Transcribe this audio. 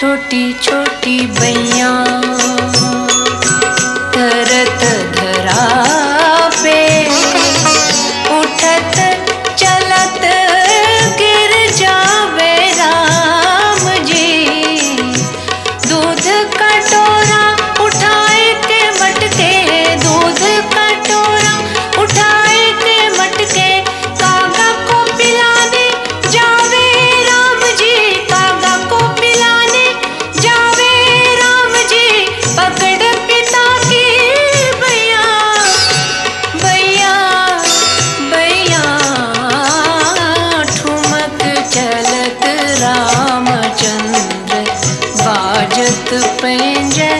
छोटी छोटी बैया तरत धरा पे उठत चलत गिर जावे राम जी। दूध कटोरा उठाए के मटके, दूध कटोरा उठाए के मटके, कागा को पिलाने जावे राम जी, कागा को पिलाने जावे राम जी। पकड़ पिता की भैया भैया भैया, ठुमक चलत रामचंद्र बाजत पैंजरा।